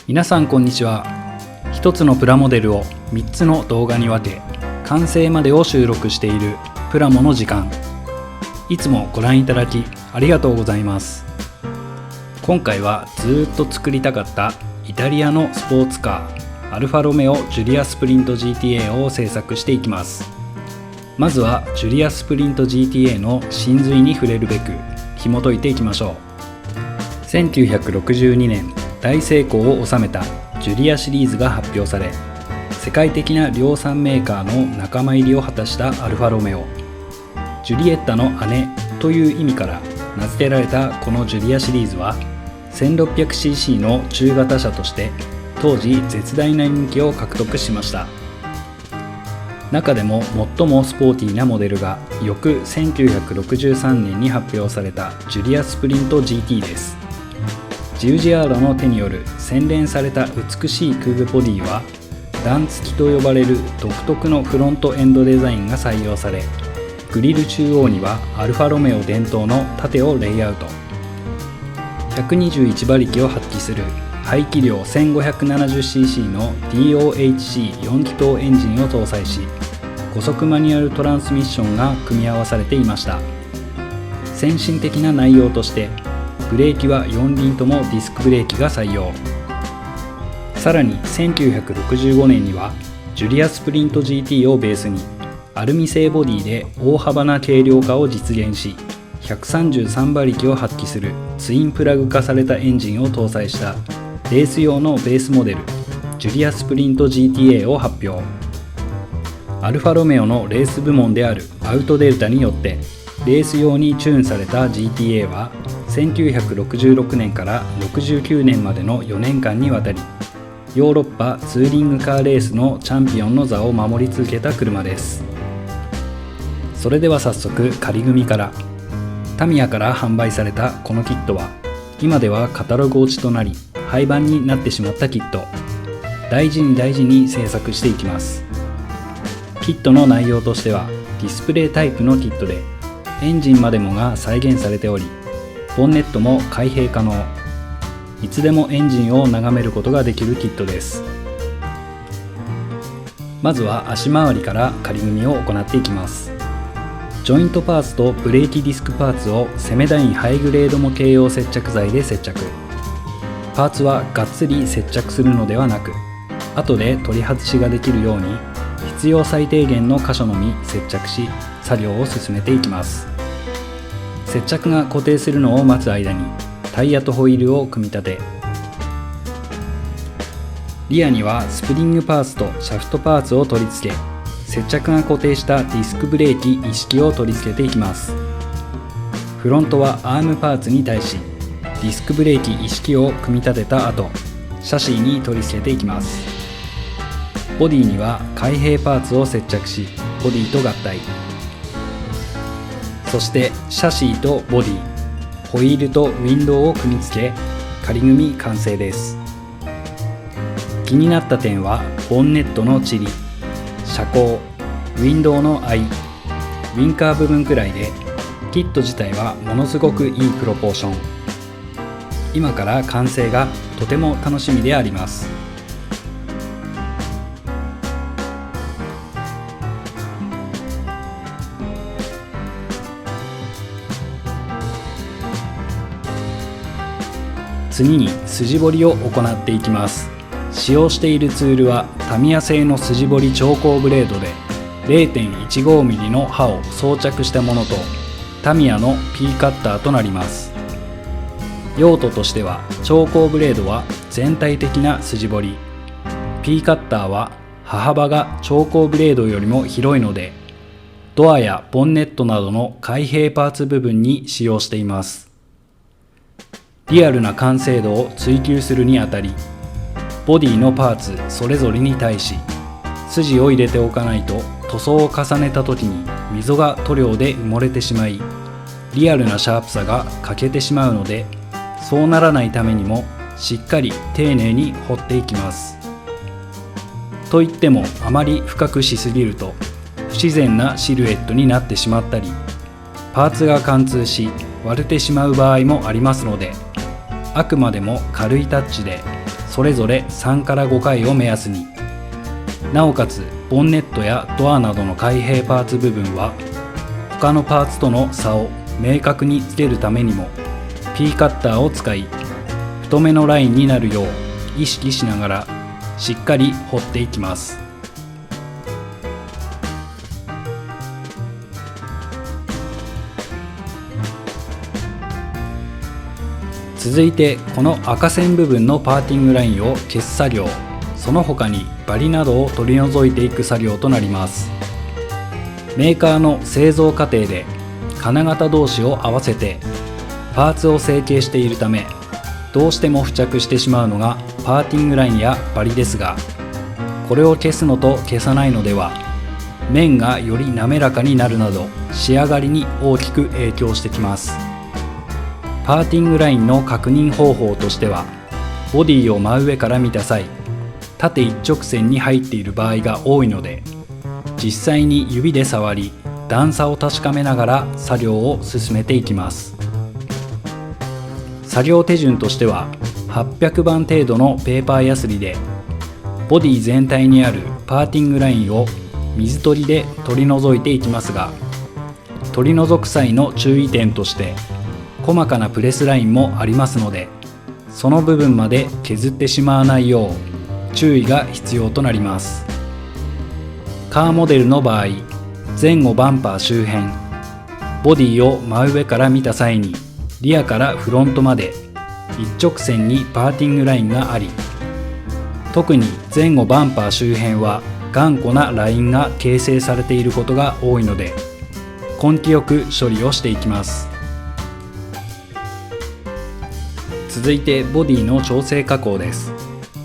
皆さんこんにちは。一つのプラモデルを3つの動画に分け完成までを収録しているプラモの時間。いつもご覧いただきありがとうございます。今回はずっと作りたかったイタリアのスポーツカーアルファロメオジュリアスプリント GTA を製作していきます。まずはジュリアスプリント GTA の真髄に触れるべく紐解いていきましょう。1962年大成功を収めたジュリアシリーズが発表され、世界的な量産メーカーの仲間入りを果たしたアルファロメオ。ジュリエッタの姉という意味から名付けられたこのジュリアシリーズは 1600cc の中型車として当時絶大な人気を獲得しました。中でも最もスポーティーなモデルが翌1963年に発表されたジュリアスプリント GT です。ジウジアードの手による洗練された美しい空部ボディは段付きと呼ばれる独特のフロントエンドデザインが採用され、グリル中央にはアルファロメオ伝統の盾をレイアウト。121馬力を発揮する排気量 1570cc の DOHC4 気筒エンジンを搭載し、5速マニュアルトランスミッションが組み合わされていました。先進的な内容としてブレーキは4輪ともディスクブレーキが採用。さらに1965年にはジュリアスプリント GT をベースにアルミ製ボディで大幅な軽量化を実現し、133馬力を発揮するツインプラグ化されたエンジンを搭載したレース用のベースモデルジュリアスプリント GTA を発表。アルファロメオのレース部門であるアウトデルタによってレース用にチューンされた GTA は1966年から69年までの4年間にわたりヨーロッパツーリングカーレースのチャンピオンの座を守り続けた車です。それでは早速仮組みから。タミヤから販売されたこのキットは今ではカタログ落ちとなり廃盤になってしまったキット。大事に製作していきます。キットの内容としてはディスプレイタイプのキットでエンジンまでもが再現されており、ボンネットも開閉可能。いつでもエンジンを眺めることができるキットです。まずは足回りから仮組みを行っていきます。ジョイントパーツとブレーキディスクパーツをセメダインハイグレード模型用接着剤で接着。パーツはがっつり接着するのではなく、後で取り外しができるように必要最低限の箇所のみ接着し作業を進めていきます。接着が固定するのを待つ間にタイヤとホイールを組み立て、リアにはスプリングパーツとシャフトパーツを取り付け、接着が固定したディスクブレーキ一式を取り付けていきます。フロントはアームパーツに対しディスクブレーキ一式を組み立てた後、シャシーに取り付けていきます。ボディには開閉パーツを接着しボディと合体。そしてシャシーとボディ、ホイールとウィンドウを組み付け仮組み完成です。気になった点はボンネットのチリ、車高、ウィンドウの合い、ウィンカー部分くらいでキット自体はものすごくいいプロポーション。今から完成がとても楽しみであります。次に筋彫りを行っていきます。使用しているツールはタミヤ製の筋彫り調光ブレードで 0.15mm の刃を装着したものとタミヤの P カッターとなります。用途としては調光ブレードは全体的な筋彫り、P カッターは刃幅が調光ブレードよりも広いのでドアやボンネットなどの開閉パーツ部分に使用しています。リアルな完成度を追求するにあたり、ボディのパーツそれぞれに対し筋を入れておかないと塗装を重ねた時に溝が塗料で埋もれてしまい、リアルなシャープさが欠けてしまうので、そうならないためにもしっかり丁寧に彫っていきます。といってもあまり深くしすぎると不自然なシルエットになってしまったり、パーツが貫通し割れてしまう場合もありますので、あくまでも軽いタッチでそれぞれ3から5回を目安に。なおかつボンネットやドアなどの開閉パーツ部分は他のパーツとの差を明確につけるためにも P カッターを使い、太めのラインになるよう意識しながらしっかり彫っていきます。続いてこの赤線部分のパーティングラインを消す作業、その他にバリなどを取り除いていく作業となります。メーカーの製造過程で金型同士を合わせてパーツを成形しているため、どうしても付着してしまうのがパーティングラインやバリですが、これを消すのと消さないのでは面がより滑らかになるなど仕上がりに大きく影響してきます。パーティングラインの確認方法としては、ボディを真上から見た際、縦一直線に入っている場合が多いので、実際に指で触り段差を確かめながら作業を進めていきます。作業手順としては800番程度のペーパーヤスリでボディ全体にあるパーティングラインを水取りで取り除いていきますが、取り除く際の注意点として細かなプレスラインもありますので、その部分まで削ってしまわないよう注意が必要となります。カーモデルの場合、前後バンパー周辺、ボディを真上から見た際にリアからフロントまで一直線にパーティングラインがあり、特に前後バンパー周辺は頑固なラインが形成されていることが多いので、根気よく処理をしていきます。続いてボディの調整加工です。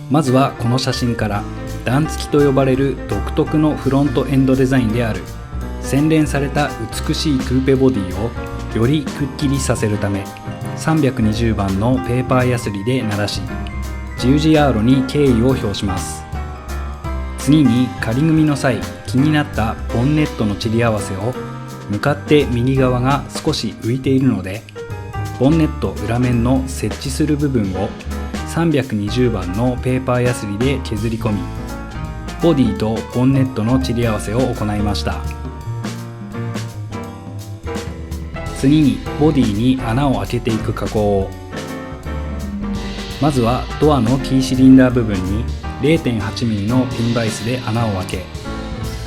まずはこの写真から段付きと呼ばれる独特のフロントエンドデザインである洗練された美しいクーペボディをよりくっきりさせるため、320番のペーパーヤスリで鳴らし十字ヤーロに敬意を表します。次に仮組みの際、気になったボンネットのチリ合わせを向かって右側が少し浮いているので、ボンネット裏面の接地する部分を320番のペーパーヤスリで削り込み、ボディとボンネットのチリ合わせを行いました。次にボディに穴を開けていく加工を。まずはドアのキーシリンダー部分に 0.8mm のピンバイスで穴を開け、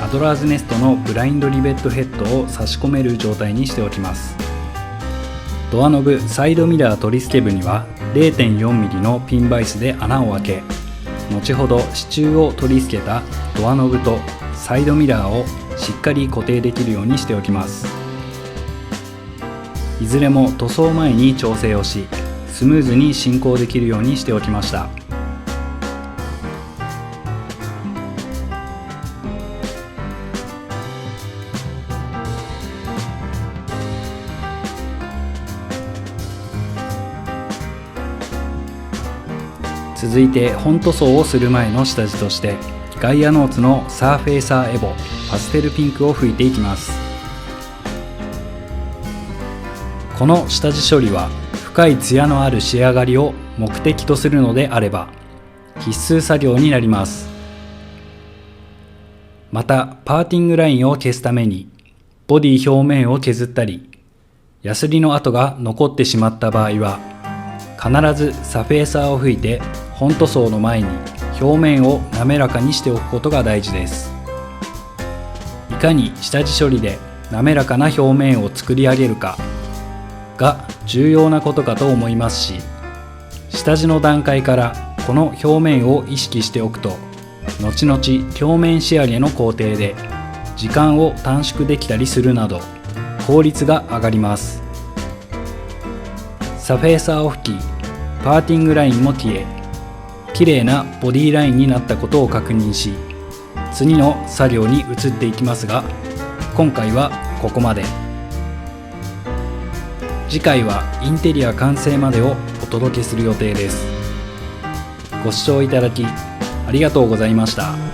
アドラーズネストのブラインドリベットヘッドを差し込める状態にしておきます。ドアノブサイドミラー取り付け部には 0.4mm のピンバイスで穴を開け、後ほど支柱を取り付けたドアノブとサイドミラーをしっかり固定できるようにしておきます。いずれも塗装前に調整をし、スムーズに進行できるようにしておきました。続いて本塗装をする前の下地として、ガイアノーツのサーフェイサーエボパステルピンクを拭いていきます。この下地処理は深いツヤのある仕上がりを目的とするのであれば必須作業になります。またパーティングラインを消すためにボディ表面を削ったり、ヤスリの跡が残ってしまった場合は必ずサフェーサーを拭いて本塗装の前に表面を滑らかにしておくことが大事です。いかに下地処理で滑らかな表面を作り上げるかが重要なことかと思いますし、下地の段階からこの表面を意識しておくと、後々表面仕上げの工程で時間を短縮できたりするなど効率が上がります。サフェーサーを拭き、パーティングラインも消え、綺麗なボディラインになったことを確認し、次の作業に移っていきますが、今回はここまで。次回はインテリア完成までをお届けする予定です。ご視聴いただきありがとうございました。